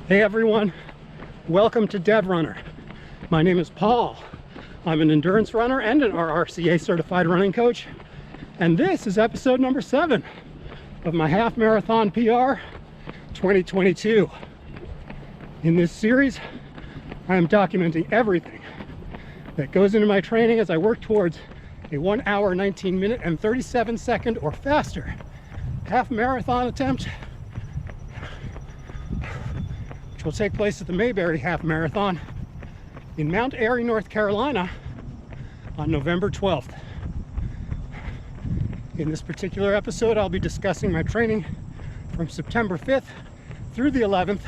Hey everyone, welcome to DevRunner. My name is Paul. I'm an endurance runner and an RRCA certified running coach. And this is episode number 7 of my half marathon PR 2022. In this series, I am documenting everything that goes into my training as I work towards a 1 hour, 19 minute and 37 second or faster half marathon attempt, which will take place at the Mayberry Half Marathon in Mount Airy, North Carolina on November 12th. In this particular episode, I'll be discussing my training from September 5th through the 11th.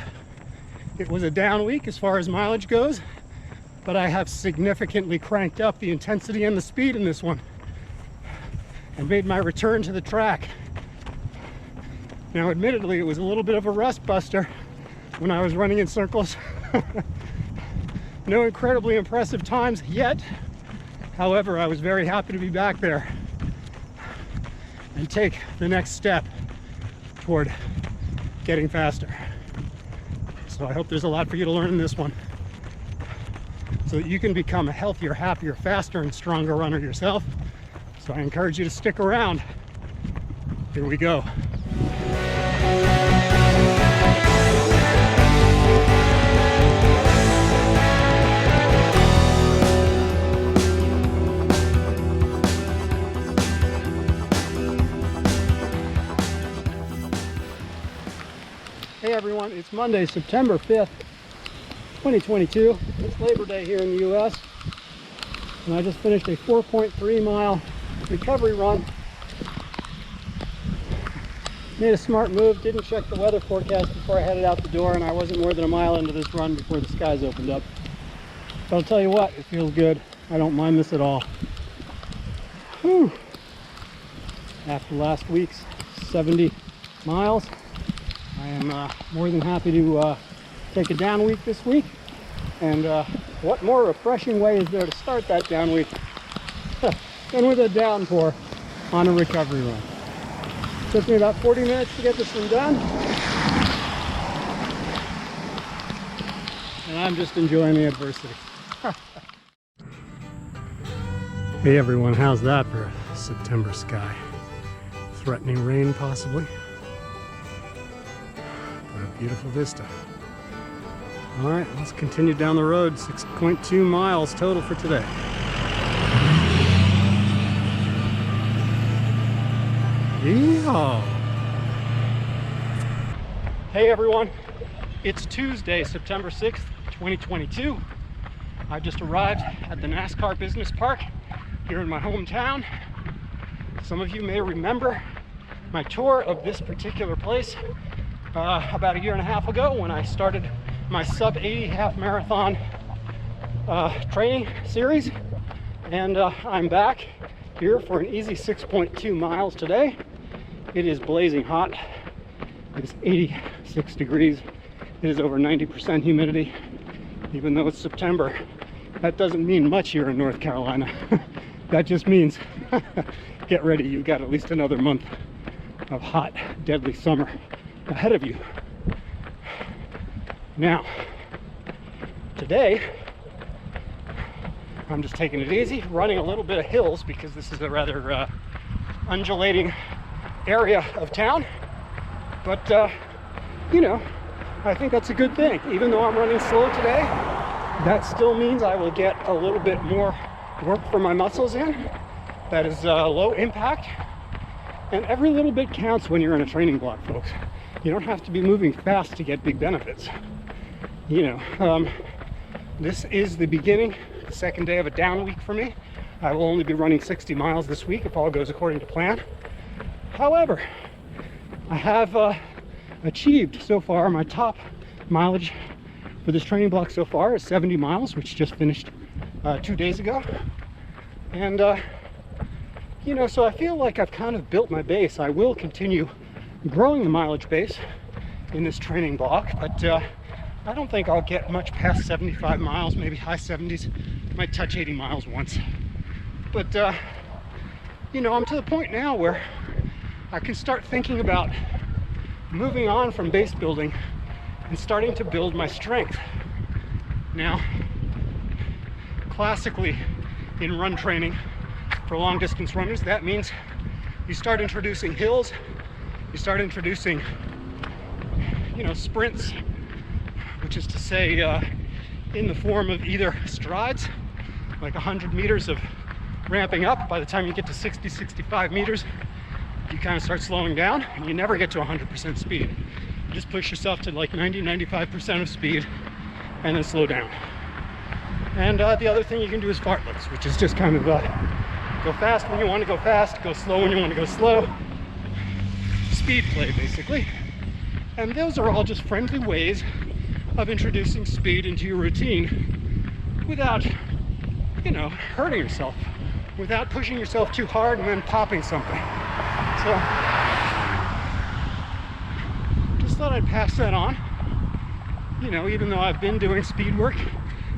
It was a down week as far as mileage goes, but I have significantly cranked up the intensity and the speed in this one and made my return to the track. Now, admittedly, it was a little bit of a rust buster when I was running in circles. No incredibly impressive times yet. However, I was very happy to be back there and take the next step toward getting faster. So I hope there's a lot for you to learn in this one, so that you can become a healthier, happier, faster, and stronger runner yourself. So I encourage you to stick around. Here we go. Hey everyone, it's Monday, September 5th, 2022. It's Labor Day here in the US, and I just finished a 4.3 mile recovery run. Made a smart move, didn't check the weather forecast before I headed out the door, and I wasn't more than a mile into this run before the skies opened up. But I'll tell you what, it feels good. I don't mind this at all. Whew. After last week's 70 miles, I am more than happy to take a down week this week. And what more refreshing way is there to start that down week than with a downpour on a recovery run. Took me about 40 minutes to get this one done, and I'm just enjoying the adversity. Hey everyone, how's that for a September sky? Threatening rain possibly, but a beautiful vista. All right, let's continue down the road. 6.2 miles total for today. Yeehaw! Hey everyone, it's Tuesday, September 6th, 2022. I just arrived at the NASCAR Business Park here in my hometown. Some of you may remember my tour of this particular place about a year and a half ago when I started my sub-80 half marathon training series, and I'm back here for an easy 6.2 miles today. It is blazing hot. It is 86 degrees. It is over 90% humidity. Even though it's September, that doesn't mean much here in North Carolina. That just means get ready, you've got at least another month of hot, deadly summer ahead of you. Now, today, I'm just taking it easy, running a little bit of hills because this is a rather undulating area of town. But, you know, I think that's a good thing. Even though I'm running slow today, that still means I will get a little bit more work for my muscles in. That is low impact. And every little bit counts when you're in a training block, folks. You don't have to be moving fast to get big benefits. You know, this is the beginning, the second day of a down week for me. I will only be running 60 miles this week if all goes according to plan. However, I have achieved so far, my top mileage for this training block so far is 70 miles, which just finished 2 days ago. And, you know, so I feel like I've kind of built my base. I will continue growing the mileage base in this training block, but I don't think I'll get much past 75 miles, maybe high 70s. Might touch 80 miles once. But, you know, I'm to the point now where I can start thinking about moving on from base building and starting to build my strength. Now, classically in run training for long distance runners, that means you start introducing hills, you start introducing, sprints, which is to say in the form of either strides, like 100 meters of ramping up. By the time you get to 60, 65 meters, you kind of start slowing down, and you never get to 100% speed. You just push yourself to like 90, 95% of speed, and then slow down. And the other thing you can do is fartleks, which is just kind of go fast when you want to go fast, go slow when you want to go slow. Speed play, basically. And those are all just friendly ways of introducing speed into your routine without, hurting yourself, without pushing yourself too hard and then popping something. So, just thought I'd pass that on. Even though I've been doing speed work,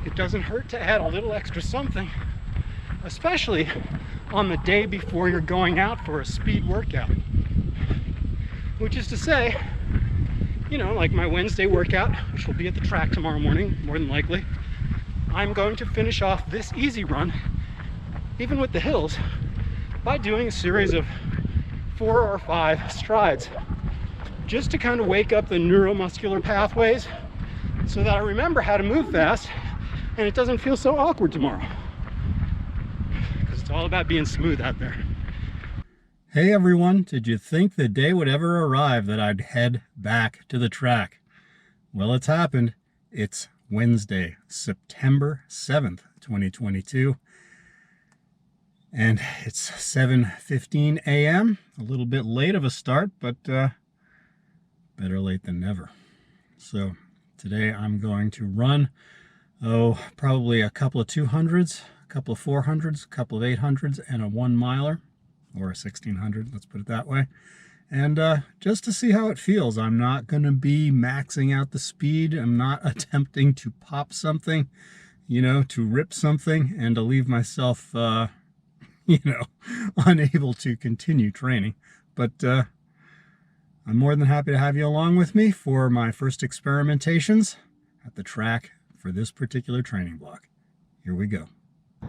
it doesn't hurt to add a little extra something, especially on the day before you're going out for a speed workout. Which is to say, like my Wednesday workout, which will be at the track tomorrow morning, more than likely, I'm going to finish off this easy run, even with the hills, by doing a series of 4 or 5 strides, just to kind of wake up the neuromuscular pathways so that I remember how to move fast and it doesn't feel so awkward tomorrow. Because it's all about being smooth out there. Hey everyone, did you think the day would ever arrive that I'd head back to the track? Well, it's happened. It's Wednesday, September 7th, 2022. And it's 7:15 a.m. A little bit late of a start, but better late than never. So today I'm going to run, probably a couple of 200s, a couple of 400s, a couple of 800s, and a 1 miler. Or a 1600, let's put it that way. And just to see how it feels. I'm not going to be maxing out the speed. I'm not attempting to pop something, to rip something and to leave myself, unable to continue training. But I'm more than happy to have you along with me for my first experimentations at the track for this particular training block. Here we go.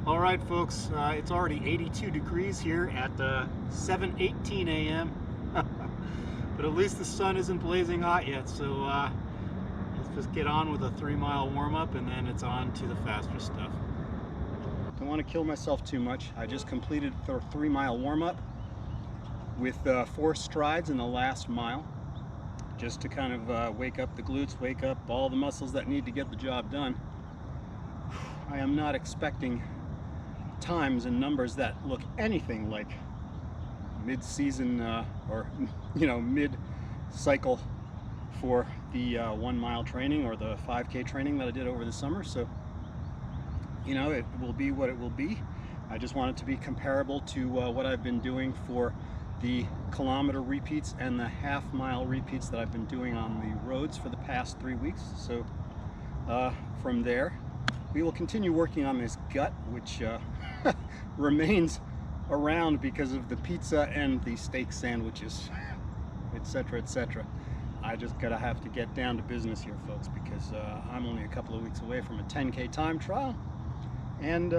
All right, folks, it's already 82 degrees here at 7:18 a.m. But at least the sun isn't blazing hot yet, so let's just get on with a 3-mile warm-up and then it's on to the faster stuff. Don't want to kill myself too much. I just completed the 3-mile warm-up with 4 strides in the last mile, just to kind of wake up the glutes, wake up all the muscles that need to get the job done. I am not expecting times and numbers that look anything like mid-season or mid-cycle for the 1 mile training or the 5K training that I did over the summer. So it will be what it will be. I just want it to be comparable to what I've been doing for the kilometer repeats and the half-mile repeats that I've been doing on the roads for the past 3 weeks. So from there we will continue working on this gut, which remains around because of the pizza and the steak sandwiches, etc., etc. I just have to get down to business here, folks, because I'm only a couple of weeks away from a 10K time trial and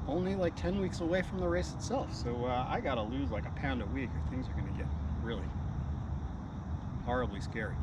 only like 10 weeks away from the race itself. So I gotta lose like a pound a week or things are gonna get really horribly scary.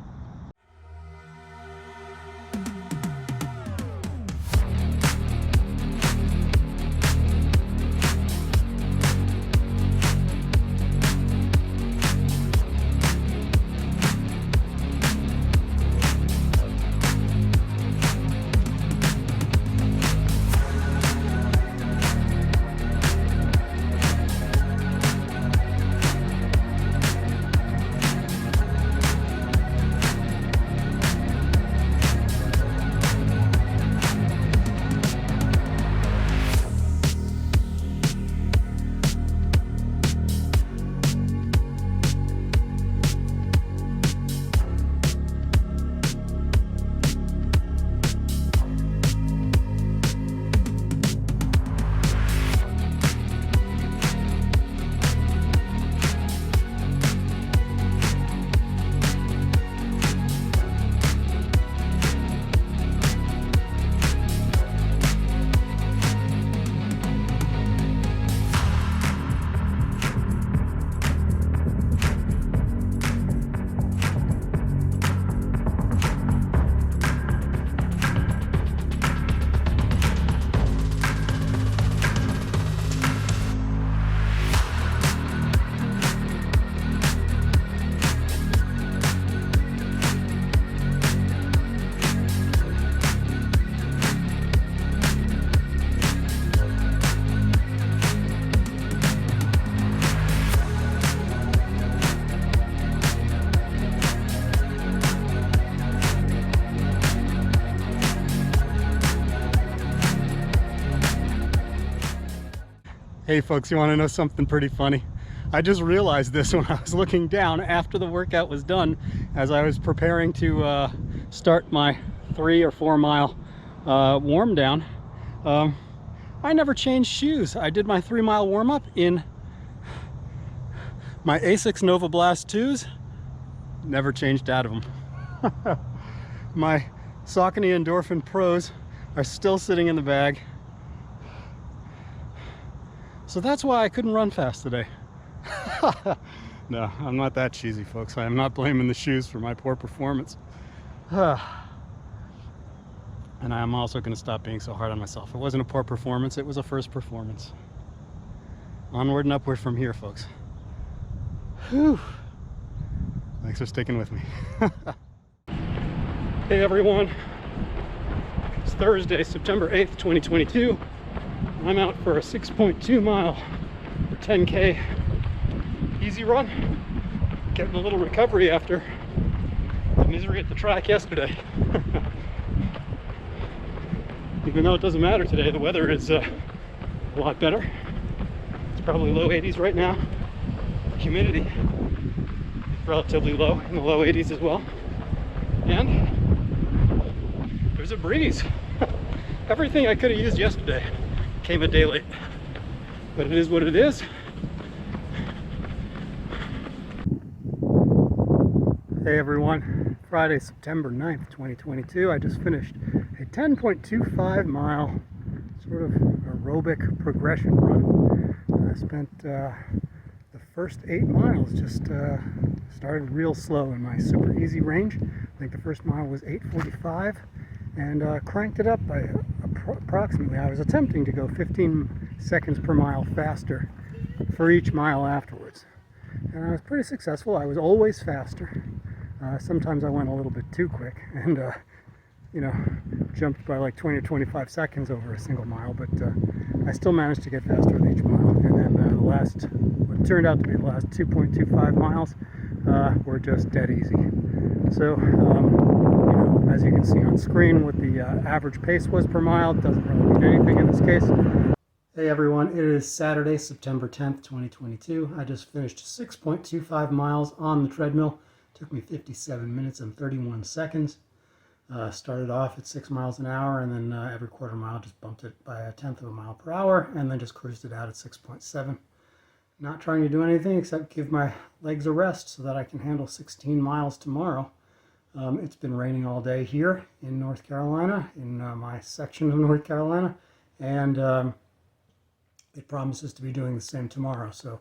Hey folks, you want to know something pretty funny? I just realized this when I was looking down after the workout was done, as I was preparing to start my 3 or 4 mile warm down. I never changed shoes. I did my 3 mile warm up in my Asics Nova Blast 2s. Never changed out of them. My Saucony Endorphin Pros are still sitting in the bag. So that's why I couldn't run fast today. No, I'm not that cheesy, folks. I am not blaming the shoes for my poor performance. And I am also going to stop being so hard on myself. It wasn't a poor performance, it was a first performance. Onward and upward from here, folks. Whew. Thanks for sticking with me. Hey everyone, it's Thursday, September 8th, 2022. I'm out for a 6.2 mile or 10K easy run. Getting a little recovery after the misery at the track yesterday. Even though it doesn't matter today, the weather is a lot better. It's probably low 80s right now. Humidity relatively low, in the low 80s as well. And there's a breeze. Everything I could have used yesterday came a day late, but it is what it is. Hey everyone, Friday, September 9th, 2022. I just finished a 10.25 mile sort of aerobic progression run. I spent the first 8 miles just started real slow in my super easy range. I think the first mile was 8:45 and cranked it up by approximately, I was attempting to go 15 seconds per mile faster for each mile afterwards. And I was pretty successful. I was always faster. Sometimes I went a little bit too quick and, you know, jumped by like 20 or 25 seconds over a single mile, but I still managed to get faster with each mile. And then what turned out to be the last 2.25 miles were just dead easy. So, you know, as you can see on screen, what the average pace was per mile doesn't really mean anything in this case. Hey everyone, it is Saturday, September 10th, 2022. I just finished 6.25 miles on the treadmill. Took me 57 minutes and 31 seconds. Started off at 6 miles an hour, and then every quarter mile just bumped it by 1/10 of a mile per hour, and then just cruised it out at 6.7. Not trying to do anything except give my legs a rest so that I can handle 16 miles tomorrow. It's been raining all day here in North Carolina, in my section of North Carolina, and it promises to be doing the same tomorrow. So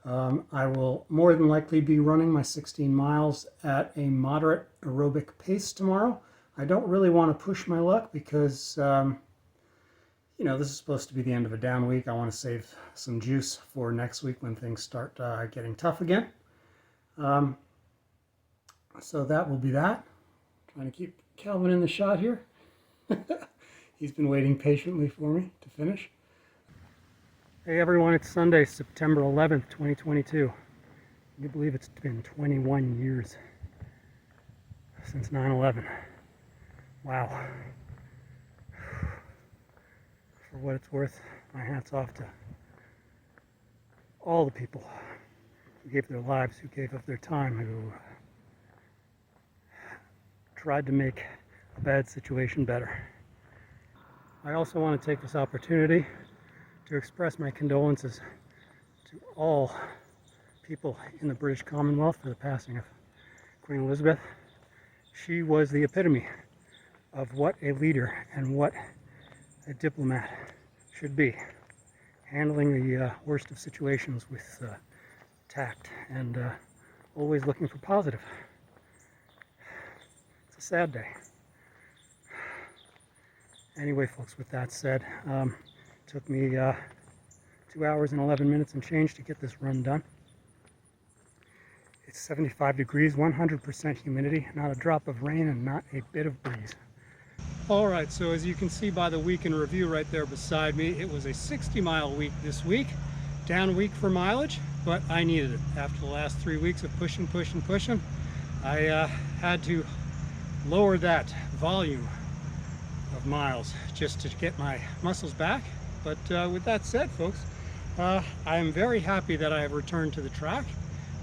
I will more than likely be running my 16 miles at a moderate aerobic pace tomorrow. I don't really want to push my luck because, you know, this is supposed to be the end of a down week. I want to save some juice for next week when things start getting tough again. So that will be that. Trying to keep Calvin in the shot here. He's been waiting patiently for me to finish. Hey everyone, it's Sunday, September 11th, 2022. Can you believe it's been 21 years since 9/11? Wow. For what it's worth, my hat's off to all the people who gave their lives, who gave up their time, who tried to make a bad situation better. I also want to take this opportunity to express my condolences to all people in the British Commonwealth for the passing of Queen Elizabeth. She was the epitome of what a leader and what a diplomat should be, handling the worst of situations with tact and always looking for positive. It's a sad day. Anyway, folks, with that said, took me 2 hours and 11 minutes and change to get this run done. It's 75 degrees, 100% humidity, not a drop of rain and not a bit of breeze. All right, so as you can see by the week in review right there beside me, it was a 60-mile week this week. Down week for mileage, but I needed it. After the last 3 weeks of pushing, I had to lower that volume of miles just to get my muscles back. But with that said, folks, I am very happy that I have returned to the track,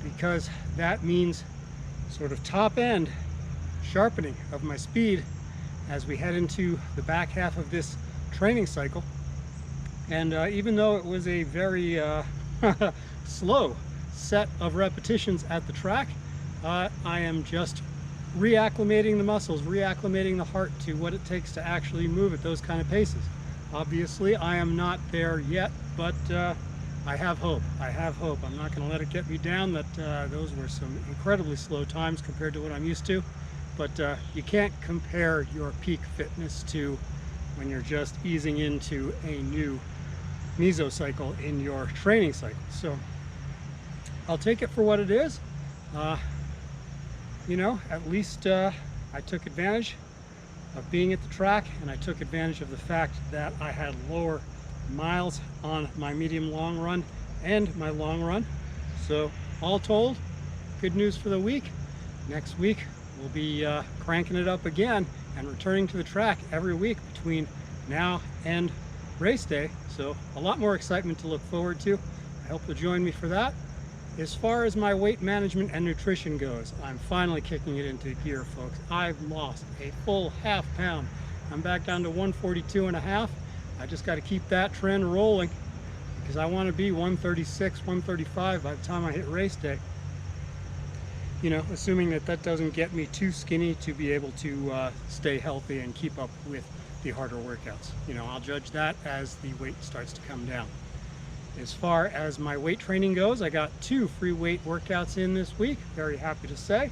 because that means sort of top end sharpening of my speed as we head into the back half of this training cycle. And even though it was a very slow set of repetitions at the track, I am just reacclimating the muscles, reacclimating the heart to what it takes to actually move at those kind of paces. Obviously, I am not there yet, but I have hope. I have hope. I'm not going to let it get me down that those were some incredibly slow times compared to what I'm used to. But you can't compare your peak fitness to when you're just easing into a new mesocycle in your training cycle. So I'll take it for what it is. You know, at least I took advantage of being at the track, and I took advantage of the fact that I had lower miles on my medium long run and my long run. So all told, good news for the week. Next week we'll be cranking it up again and returning to the track every week between now and race day. So a lot more excitement to look forward to. I hope you'll join me for that. As far as my weight management and nutrition goes, I'm finally kicking it into gear, folks. I've lost a full ½ pound. I'm back down to 142.5. I just got to keep that trend rolling, because I want to be 136, 135 by the time I hit race day. You know, assuming that that doesn't get me too skinny to be able to stay healthy and keep up with the harder workouts. You know, I'll judge that as the weight starts to come down. As far as my weight training goes, I got 2 free weight workouts in this week. Very happy to say.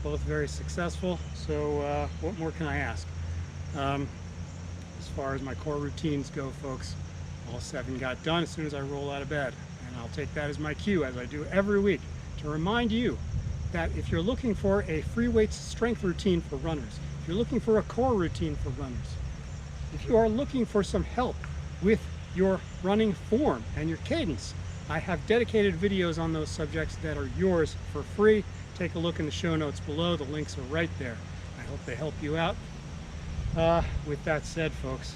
Both very successful. So what more can I ask? As far as my core routines go, folks, all 7 got done as soon as I roll out of bed. And I'll take that as my cue, as I do every week, to remind you that if you're looking for a free weights strength routine for runners, if you're looking for a core routine for runners, if you are looking for some help with your running form and your cadence, I have dedicated videos on those subjects that are yours for free. Take a look in the show notes below. The links are right there. I hope they help you out. With that said, folks,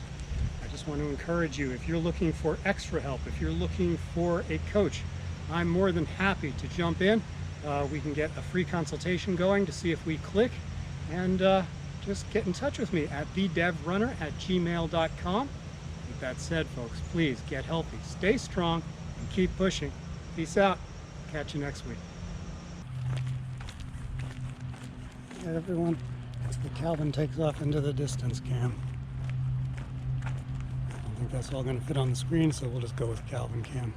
I just want to encourage you, if you're looking for extra help, if you're looking for a coach, I'm more than happy to jump in. We can get a free consultation going to see if we click, and just get in touch with me at thedevrunner@gmail.com. With that said, folks, please get healthy, stay strong, and keep pushing. Peace out. Catch you next week. Hey everyone, the Calvin takes off into the distance cam. I don't think that's all going to fit on the screen, so we'll just go with Calvin cam.